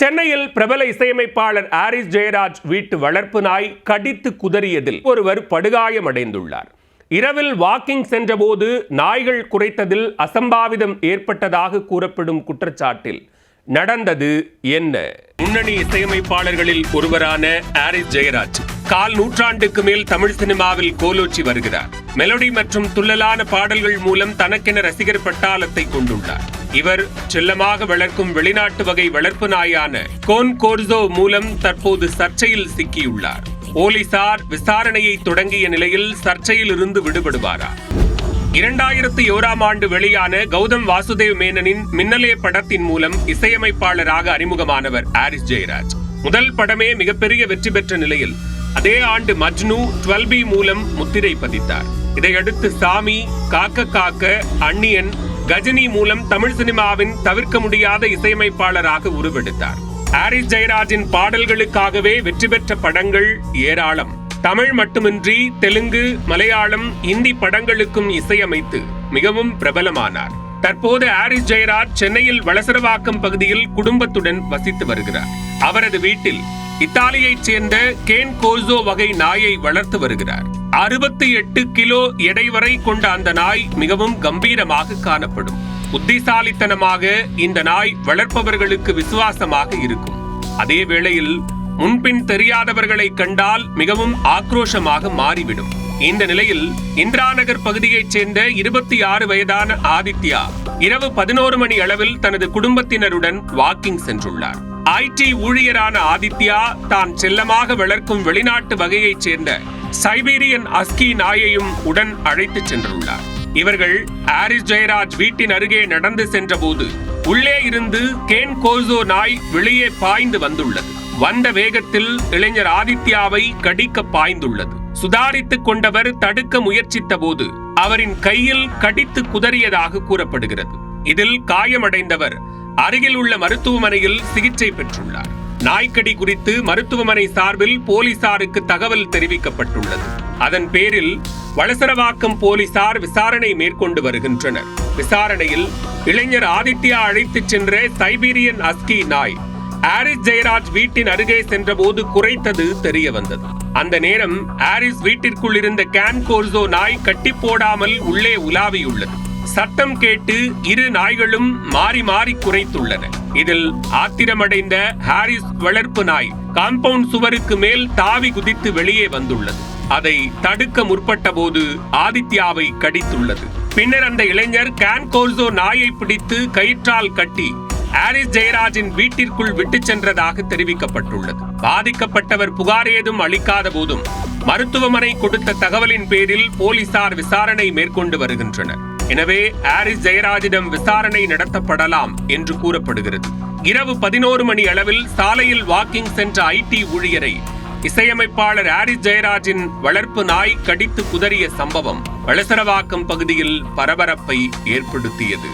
சென்னையில் பிரபல இசையமைப்பாளர் ஹாரிஸ் ஜெயராஜ் வீட்டு வளர்ப்பு நாய் கடித்து குதறியதில் ஒருவர் படுகாயமடைந்துள்ளார். இரவில் வாக்கிங் சென்றபோது நாய்கள் குரைத்ததில் அசம்பாவிதம் ஏற்பட்டதாக கூறப்படும் குற்றச்சாட்டில் நடந்தது என்ன? முன்னணி இசையமைப்பாளர்களில் ஒருவரான ஹாரிஸ் ஜெயராஜ் கால் நூற்றாண்டுக்கு மேல் தமிழ் சினிமாவில் கோலோச்சி வருகிறார். மெலோடி மற்றும் துள்ளலான பாடல்கள் மூலம் தனக்கென ரசிகர் பட்டாளத்தை கொண்டுள்ளார். இவர் செல்லமாக வளர்க்கும் வெளிநாட்டு வகை வளர்ப்பு நாயான கோன் கோர்சோ மூலம் தற்போது சர்ச்சையில் சிக்கியுள்ளார். போலீசார் விசாரணையை தொடங்கிய நிலையில் சர்ச்சையில் இருந்து விடுபடுவாரா? 2001ஆம் ஆண்டு வெளியான கௌதம் வாசுதேவ் மேனனின் மின்னலே படத்தின் மூலம் இசையமைப்பாளராக அறிமுகமானவர் ஹாரிஸ் ஜெயராஜ். முதல் படமே மிகப்பெரிய வெற்றி பெற்ற நிலையில் அதே ஆண்டு மஜ்னு 12B மூலம் முத்திரை பதித்தார். இதையடுத்து சாமி, காக்க காக்க, அந்நியன், கஜினி மூலம் தமிழ் சினிமாவின் தவிர்க்க முடியாத இசையமைப்பாளராக உருவெடுத்தார். ஹாரிஸ் ஜெயராஜின் பாடல்களுக்காகவே வெற்றி பெற்ற படங்கள் ஏராளம். தமிழ் மட்டுமின்றி தெலுங்கு, மலையாளம், இந்தி படங்களுக்கும் இசையமைத்து மிகவும் பிரபலமானார். தற்போது ஹாரிஸ் ஜெயராஜ் சென்னையில் வளசரவாக்கம் பகுதியில் குடும்பத்துடன் வசித்து வருகிறார். அவரது வீட்டில் இத்தாலியைச் சேர்ந்த கேன் கோர்சோ வகை நாயை வளர்த்து வருகிறார். 68 கிலோ எடை வரை கொண்ட அந்த நாய் மிகவும் கம்பீரமாக காணப்படும். புத்திசாலித்தனமாக இந்த நாய் வளர்ப்பவர்களுக்கு விசுவாசமாக இருக்கும். அதே வேளையில் முன்பின் தெரியாதவர்களை கண்டால் மிகவும் ஆக்ரோஷமாக மாறிவிடும். இந்த நிலையில் இந்திரா நகர் பகுதியைச் சேர்ந்த 26 வயதான ஆதித்யா இரவு 11 மணி அளவில் தனது குடும்பத்தினருடன் வாக்கிங் சென்றுள்ளார். IT ஊழியரான ஆதித்யா தான் செல்லமாக வளர்க்கும் வெளிநாட்டு வகையைச் சேர்ந்த சைபீரியன் அஸ்கி நாயையும் உடன் அழைத்துச் சென்றுள்ளார். இவர்கள் ஹாரிஸ் ஜெயராஜ் வீட்டின் அருகே நடந்து சென்றபோது உள்ளே இருந்து கேன் கோர்சோ நாய் வெளியே பாய்ந்து வந்துள்ளது. வந்த வேகத்தில் இளைஞர் ஆதித்யாவை கடிக்க பாய்ந்துள்ளது. சுதாரித்துக் கொண்டவர் தடுக்க முயற்சித்த போது அவரின் கையில் கடித்து குதறியதாக கூறப்படுகிறது. இதில் காயமடைந்தவர் அருகில் உள்ள மருத்துவமனையில் சிகிச்சை பெற்றுள்ளார். நாய்க்கடி குறித்து மருத்துவமனை சார்பில் போலீசாருக்கு தகவல் தெரிவிக்கப்பட்டுள்ளது. அதன் பேரில் வளசரவாக்கம் போலீசார் விசாரணை மேற்கொண்டு வருகின்றனர். விசாரணையில் இளைஞர் ஆதித்யா அழைத்துச் சென்ற சைபீரியன் அஸ்கி நாய் ஹாரிஸ் ஜெயராஜ் வீட்டின் அருகே சென்றபோது குரைத்தது தெரிய வந்தது. அந்த நேரம் ஹாரிஸ் வீட்டிற்குள் இருந்த கேன் கோர்சோ நாய் கட்டி போடாமல் உள்ளே உலாவியுள்ளது. சத்தம் கேட்டு இரு நாய்களும் மாறி மாறி குரைத்துள்ளன. இதில் ஆத்திரமடைந்த ஹாரிஸ் வளர்ப்பு நாய் காம்பவுண்ட் சுவருக்கு மேல் தாவி குதித்து வெளியே வந்துள்ளது. அதை தடுக்க முற்பட்ட போது ஆதித்யாவை கடித்துள்ளது. பின்னர் அந்த இளைஞர் கேன் கோர்சோ நாயை பிடித்து கயிற்றால் கட்டி ஹாரிஸ் ஜெயராஜின் வீட்டிற்குள் விட்டு சென்றதாக தெரிவிக்கப்பட்டுள்ளது. பாதிக்கப்பட்டவர் புகார் ஏதும் அளிக்காத போதும் மருத்துவமனை கொடுத்த தகவலின் பேரில் போலீசார் விசாரணை மேற்கொண்டு வருகின்றனர். எனவே ஹாரிஸ் ஜெயராஜிடம் விசாரணை நடத்தப்படலாம் என்று கூறப்படுகிறது. இரவு 11 மணி அளவில் சாலையில் வாக்கிங் சென்ற IT ஊழியரை இசையமைப்பாளர் ஹாரிஸ் ஜெயராஜின் வளர்ப்பு நாய் கடித்து குதறிய சம்பவம் வளசரவாக்கம் பகுதியில் பரபரப்பை ஏற்படுத்தியது.